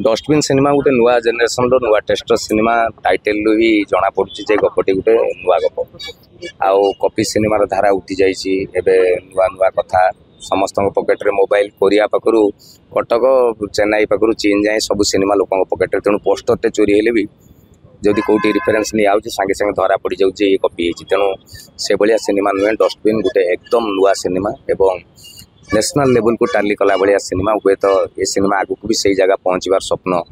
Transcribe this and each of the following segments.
Dustbin cinema गोटे नुआ generation नुआ टेस्टर सिनेमा टाइटल ही जना पड़ी जे गपटी गोटे नुआ गप आउ कॉपी सिनेमार धारा उठी जाइए नुआ नुआ कथा समस्त पकेट रे मोबाइल कोरिया पाखु कटक चेन्नई पाखु चीन जाए सब सिनेमा लोक पकेट तेणु पोस्टर टे चोरी हेले भी जदि कौटी रिफरेन्स नहीं आउची सांगे सांगे धरा पड़ जाऊँगी ये कॉपी है तेणु से भाया सिनेमा नुहे डस्टबिन गोटे एकदम नुआ सिनेमा एवं नेशनल लेवल को टाली कला भाया सिनेमा हुए तो ये सिनेमा आगू भी सही जगह पहुँचवार स्वप्न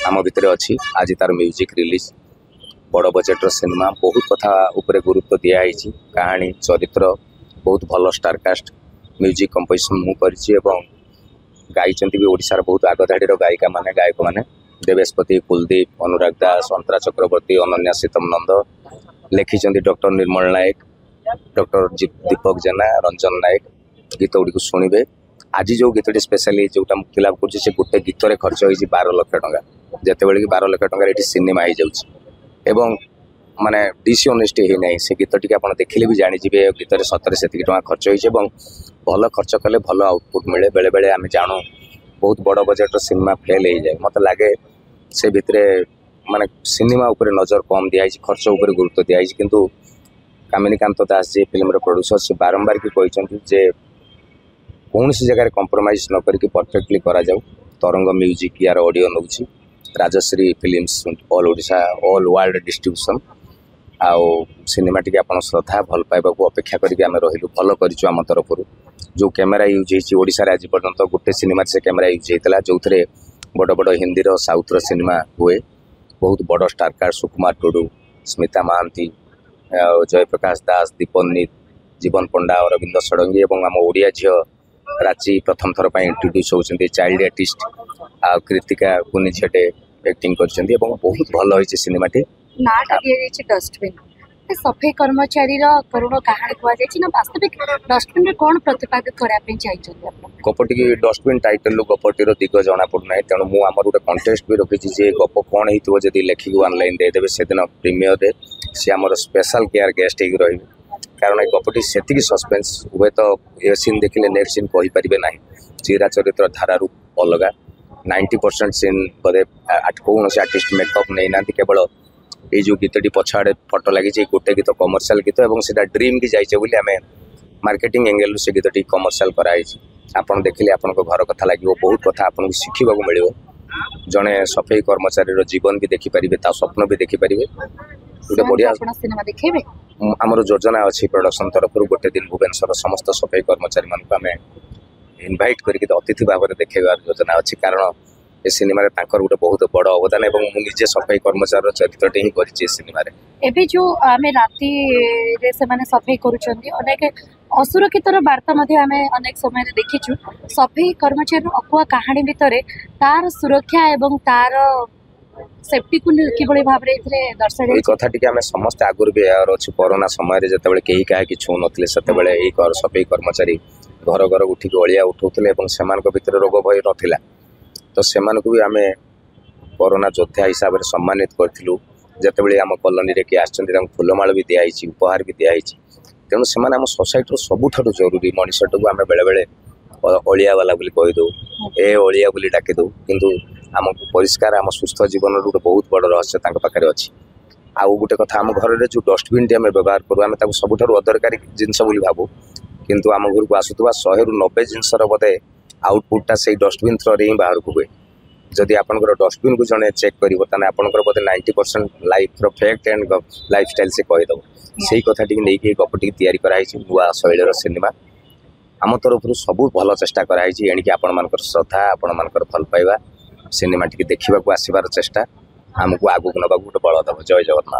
आम भितर अच्छी आज तार म्यूजिक रिलीज बड़ बजेट्र सिनेमा बहुत कथा उपरे गुरुत्व दिखाई कहानी चरित्र बहुत भल स्टारकास्ट म्यूजिक कंपोजिशन मुझे गाई भी ओडिशार बहुत आगधाड़ी गायिका माने गायक माने देवेशपति कुलदीप अनुराग दास अंतरा चक्रवर्ती अनन्या सीतम नंद लिखिं डॉक्टर निर्मल नायक डॉक्टर दीपक जेना रंजन नायक गीत गुड़ी को शुणे आज जो गीतटी स्पेशली जोटा मुक्ति लाभ कर गोटे गीत खर्च हो 12 लाख टंका जितेबाला कि 12 लाख टंका ये सिनेमा हो जाऊँ माने डिसऑनेस्ट ही नहीं से गीत टी आप देखिले भी जानीजे गीत सतरे से खर्च हो भल खर्च कले भल आउटपुट मिले बेले बेले आम जानू बहुत बड़ बजेट्र सिनेमा फेल हो जाए मत लगे से भितर माने सिनेमा उपरे नजर कम दिखाई खर्च उपरे गुरुत्व दिखाई किंतु कामिनीकांत दास जी फिल्म प्रोड्यूसर से बारंबार की कहते कौन सी जगह कंप्रोमाइज न करके परफेक्टली करा जाऊ तरंग म्यूजिक यार ऑडियो नौ Rajshri films all Odisha all world distribution आउ सिनेमा टी आप श्रद्धा भल पाइबा अपेक्षा करके आम रही भल करम तरफ जो कैमेरा यूज होशार आज पर्यटन गोटे सिनेमा से कैमेरा यूज होता जो थे बड़ बड़ हिंदी साउथ्र सिनेमा हुए बहुत बड़ स्टारकास्ट सुकुमार टुडू स्मिता महांती जयप्रकाश दास दीपन्नीत जीवन पंडा अरविंद षडंगी और आम ओडिया झील राची प्रथम थर पर इंट्रोड्यूस होती चाइल्ड आर्टिस्ट आ कृतिका कुनी झीटे एक्टिंग कर बहुत भल होती सिनेमाटी डस्टबिन सफाई कर्मचारी करुण कहानी कहुना वास्तविक डस्टबिन कौन प्रतिपादित करने चाहिए गपटी की डस्टबिन टाइटल गपटीर दिग जना पड़ना तेणु मुझे गोटे कंटेस्ट भी रखी गप कौन हो लिखिक ऑनलाइन देदेवे से दिन प्रीमियर सी आम स्पेशल केयर गेस्ट हो रही कारण गपटी से सस्पेंस हुए तो ये सीन देखिले नेक्स्ट सीन कहींपारे ना चीरा चरित्र धारारू अलग 90% सीन बोधे कौन से आर्टिस्ट मेकअप नहीं ना केवल ये जो गीतटी पछाड़े फटो लगी गोटे गीत कमर्शियल गीत और ड्रीम की जाइए आम मार्केटिंग एंगल से गीतटी कमर्शियल कराई आपन देखिले आपन घर कथा लगे बहुत कथा आपको शिखा मिले जड़े सफाई कर्मचारी जीवन भी देखिपारे स्वप्न भी देखिपारे गोटे बढ़िया सिनेमा देखेबे आमर योजना अच्छी प्रोडक्शन तरफ गोटे दिन भुवनेश्वर समस्त सफाई कर्मचारी मानक आम इनभाइट करके अतिथि भाव में देखेबार योजना अच्छी कारण ए सिनेमा रे तांकर गोटे बहुत बड़ अवदान और मुझे सफाई कर्मचारी चरित्रटे ही कर सिनेमा एबे जो आम राति रे से माने सफाई करूछंती अनेक असुरक्षित वार्ता आम अनेक समय देखीचु सफाई कर्मचारी अकुआ कहानी भितर तार सुरक्षा एवं तार सेफ्टी को किभली भाव में दर्शाई कथा टी आम समस्त आगुरी भी यार अच्छे कोरोना समय जिते कहीं क्या छू नथिले सेतेबेले सफाई कर्मचारी घर घर उठिक अलिया उठाउथिले से रोग भय नथिला तो से भी आम कोरोना योद्धा हिसाब से सम्मानित करूँ जितेबाला आम कॉलोनी रे किए आसछन्ती फूलमाल भी दिखाई उपहार भी दिखाई तेणु से आम सोसाइटी सबुठ जरूरी मनीषटा को आम बेले बेले अलिया वाला कहीदे ए अलिया डाकिदे किंतु आम परिष्कार आम सुस्थ जीवन गोटे बहुत बड़ रहस्य पाखे अच्छी आउ गोटे कथा आम घर में जो डस्टबिन टी आम व्यवहार करूँ आम सबुठ अदरकारी जिनस भावु किंतु आम घर को आसुवा 100 ରୁ 90 जिनसर बोधे आउटपुटा से डस्टबिन थ्रो ही बाहर को हुए जदि आपंकर डस्टबिन को जड़े चेक कर आपंकर बोधे 90% life fact and life style से कहीदेव से कथा नहीं गपटी या नुआ शैलीर सिनेमा आम तरफ सब भल चेष्टा कराई एणिकी आपण श्रद्धा आपण भल पाइबा सिनेमा टी देखा आसबार चेष्टा आमको आगू नवा गोटे बल दब जय जगन्नाथ।